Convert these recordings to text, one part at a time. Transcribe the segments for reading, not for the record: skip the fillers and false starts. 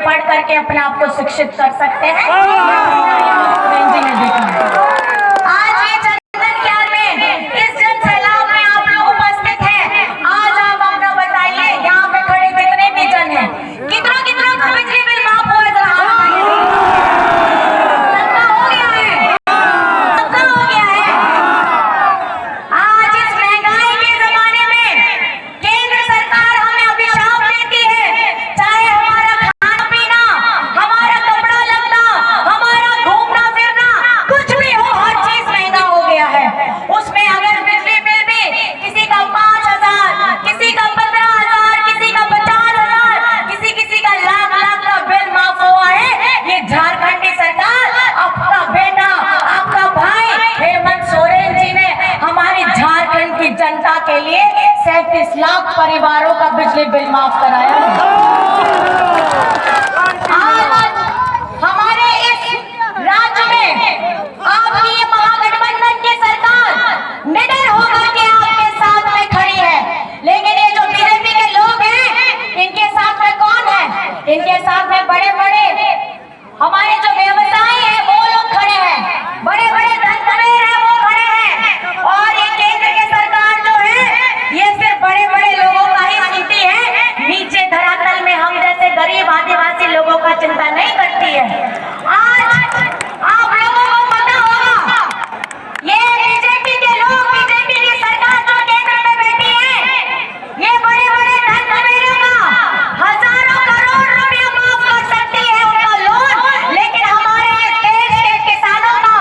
पढ़ करके अपने आप को शिक्षित कर सकते हैं। आज ये चंदन क्यार में इस जन सैलाब में आप लोग उपस्थित हैं। आज आप अपना बताइए, यहाँ पे खड़े जितने भी जन हैं, कितना कितना का बिजली बिल माफ हुआ है? जरा सबका हो गया है, सबका हो गया है। आज इस महंगाई के जमाने में केंद्र सरकार हमें अभिशाप देती है, चाहे हमारा खाना पीना, हमारा कपड़ा लगना, हमारा घूमना फिरना, कुछ भी हो, हर चीज महंगा हो गया है। उसमें अगर बिजली बिल भी किसी का 5,000, किसी का 15,000, किसी का 50,000, किसी किसी का लाख लाख का बिल माफ हुआ है। ये झारखंड की सरकार, आपका बेटा, आपका भाई हेमंत सोरेन जी ने हमारी झारखंड की जनता के लिए 37 लाख परिवारों का बिजली बिल माफ कराया है। आज हमारे इस राज्य में आपकी ये महागठबंधन की सरकार निडर होकर के आपके साथ में खड़ी है, लेकिन ये जो बीजेपी के लोग हैं, इनके साथ में कौन है? इनके साथ में बड़े बड़े हमारे जो व्यवसायी हैं वो लोग खड़े हैं, बड़े बड़े धनकुबेर हैं वो खड़े हैं, और ये केंद्र की सरकार जो है ये सिर्फ बड़े बड़े लोगों का ही सुनती है, नीचे धरातल में हम जैसे गरीब आदिवासी लोगों का चिंता नहीं करती है। आज आप लोगों को पता होगा, ये बीजेपी के लोग, बीजेपी की सरकार जो केंद्र में बैठी है, ये बड़े बड़े धनकुबेरों का हजारों करोड़ रुपया माफ कर सकती है उनका लोन, लेकिन हमारे इस देश के किसानों का,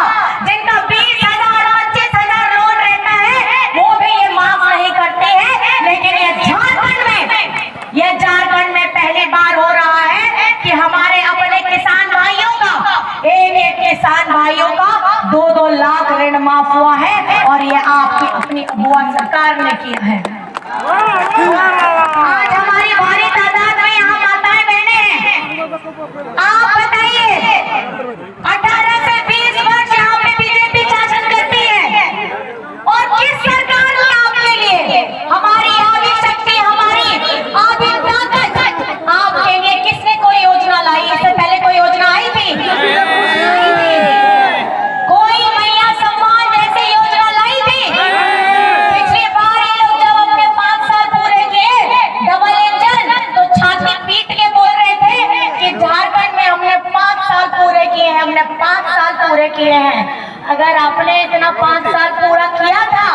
जिनका 20,000, 25,000 लोन रहता है, वो भी ये माफ नहीं करते हैं। लेकिन ये झारखंड में पहली बार हो रहा है कि हमारे अपने किसान भाइयों का, एक एक किसान भाइयों का 2-2 लाख ऋण माफ हुआ है, और ये आपकी अपनी अबुआ सरकार ने किया है। आज हमारी भारी तादाद में यहाँ माताएं बहनें हैं। आप बताइए, 18 से 20 वर्ष यहाँ पे बीजेपी शासन करती है, और किस सरकार ने आपके लिए, हमारी आदि शक्ति, हमारी आदि ताकत, आपके लिए किसने कोई योजना लाई? इससे पहले कोई योजना आई थी? कोई मैया सम्मान जैसी योजना लाई थी? पिछली बार ये लोग जब अपने 5 साल पूरे किए डबल इंजन, तो छाती पीट के बोल रहे थे कि झारखंड में हमने 5 साल पूरे किए हैं, हमने 5 साल पूरे किए हैं। अगर आपने इतना 5 साल पूरा किया था,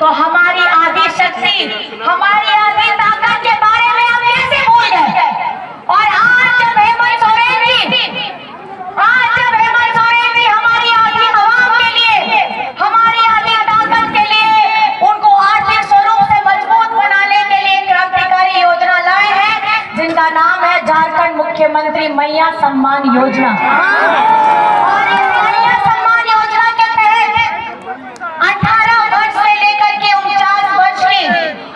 तो हमारी आदि शक्ति, हमारी आदि ताकत के बारे में आप कैसे भूल गए? और आज जब हेमंत सोरेन जी हमारी आदि आवाम के लिए, हमारी आदि ताकत के लिए, उनको आर्थिक स्वरूप से मजबूत बनाने के लिए क्रांतिकारी योजना लाए हैं, जिनका नाम है झारखंड मुख्यमंत्री मैया सम्मान योजना। और इस मैया सम्मान योजना के तहत 18 वर्ष से लेकर के 49 वर्ष की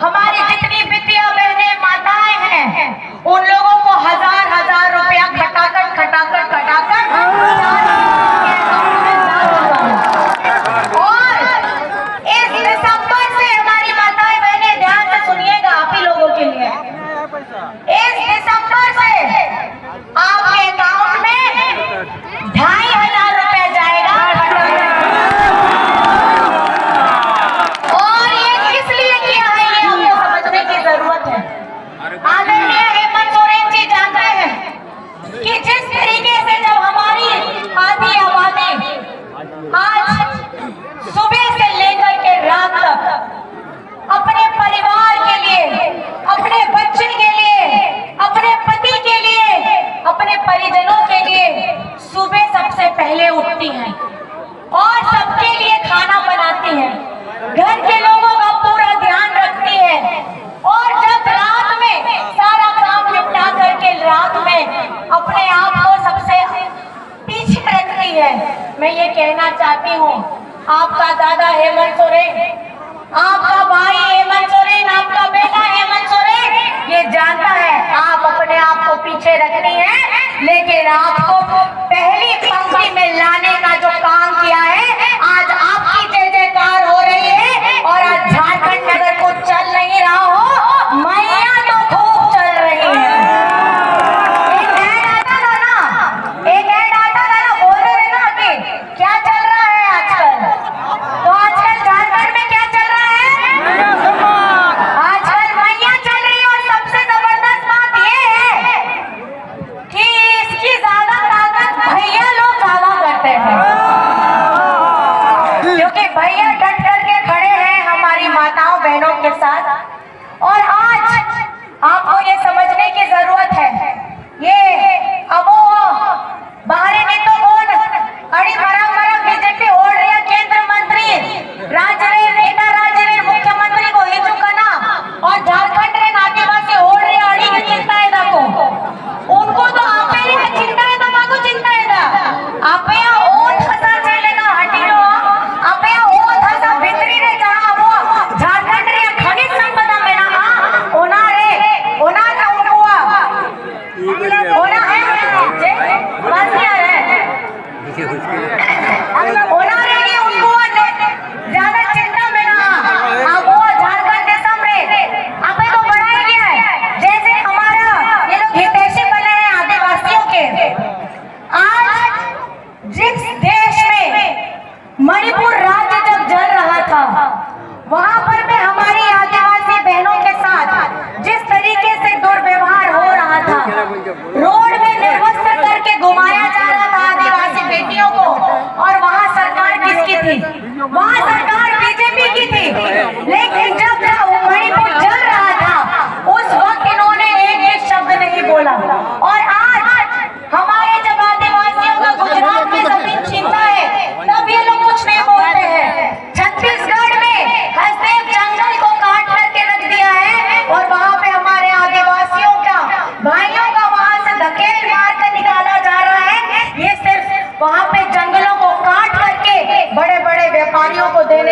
हमारी जितनी बिटिया बहनें माताएं हैं, उन लोगों को 1000-1000 रुपया खटाकर और इस दिसंबर से हमारी माताएं बहनें, ध्यान से सुनिएगा, आप ही लोगों के लिए, इस दिसंबर से आपके अकाउंट में 2,500 रुपया जाएगा। और ये किस लिए किया है, ये आपको समझने की जरूरत है। आदरणीय हेमंत सोरेन जी जानते हैं कि जिस तरीके से जब हमारी आधी आबादी आज सुबह से लेकर के रात तक अपने परिवार के लिए, अपने बच्चे के लिए, अपने पति के लिए, अपने परिजनों के लिए सुबह सबसे पहले उठती हैं और सबके लिए खाना बनाती हैं, घर के लोगों का पूरा ध्यान रखती है, और जब रात में सारा काम निपटा करके रात में अपने आप को सबसे पीछे रखती है। मैं ये कहना चाहती हूँ, आपका दादा हेमंत सोरेन, आपका भाई हेमंत सोरेन, आपका बेटा हेमंत सोरेन ये जानता है आप अपने आप को पीछे रखनी है, लेकिन आपको पहली पंक्ति में लाने का जो काम किया है, आज आपकी जय जयकार हो रही है। और आज झारखंड में अगर कुछ चल नहीं रहा हो, मैया तो खूब चल रही है।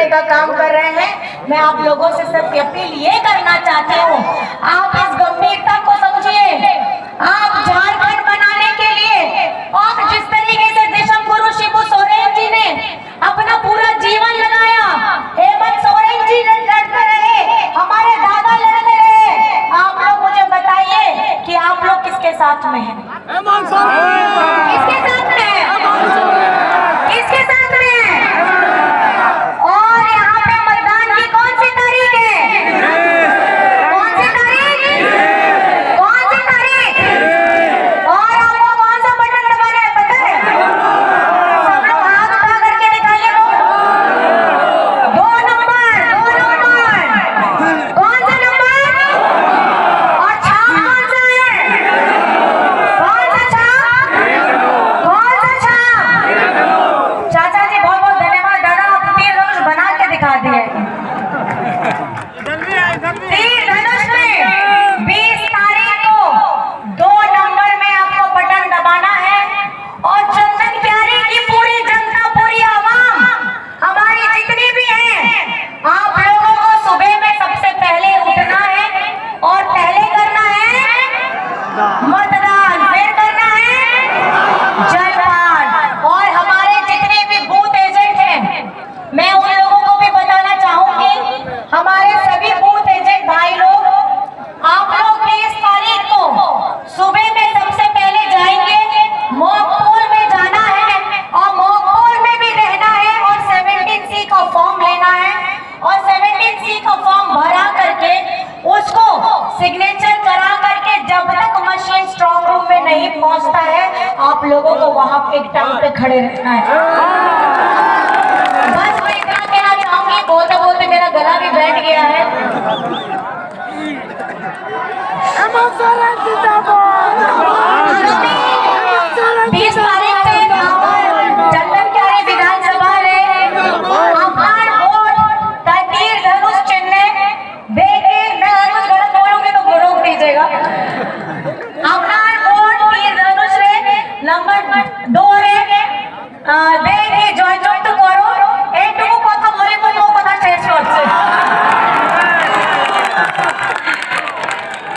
करने का काम कर रहे हैं। मैं आप लोगों से सिर्फ अपील ये करना चाहती हूँ, आप इस गंभीरता को समझिए। आप झारखंड बनाने के लिए और जिस तरीके से देशम गुरु शिबू सोरेन जी ने अपना पूरा जीवन लगाया, हेमंत सोरेन जी लड़ते रहे, हमारे दादा लड़ते रहे, आप लोग मुझे बताइए कि आप लोग किसके साथ में हैं? किसके साथ में हैं? किसके साथ में हैं? और यहाँ पे मतदान की कौन सी तारीख है? कौन सी तारीख? कौन सी तारीख? और आपको कौन सा बटन दबाना है पता है? सब लोग हाथ उठा करके दिखाइए। 2 नंबर, 2 नंबर। कौन सा नंबर? और छाप कौन सा है? कौन सा छाप? कौन सा छाप? चाचा जी बहुत बहुत धन्यवाद। दादा आप तीर धनुष बना के दिखा दिए। तीर धनुष में 20 तारीख को 2 नंबर में आपको बटन दबाना है। और चंदन प्यारी की पूरी जनता, पूरी आवाम हमारी जितनी भी है, आप लोगों को सुबह में सबसे पहले उठना है और पहले करना है मतदान, फिर करना है जलपान। और हमारे जितने भी बूथ एजेंट हैं, मैं उन लोगों को भी बताना चाहूंगी, हमारे सभी बूथ एजेंट भाई लोग, आप लोग 20 तारीख को सुबह में सबसे पहले जाएंगे, मॉक पोल में जाना है और मॉक पोल में भी रहना है और 17C का फॉर्म लेना है और 17C का फॉर्म भरा करके उसको सिग्नेचर करा करके जब तक मशीन स्ट्रॉन्ग रूम में नहीं पहुंचता है, आप लोगों को वहां पे एक टाइम पे खड़े रहना है। बस मैं इतना कहना चाहूंगी, बोलते बोलते मेरा गला भी बैठ गया है।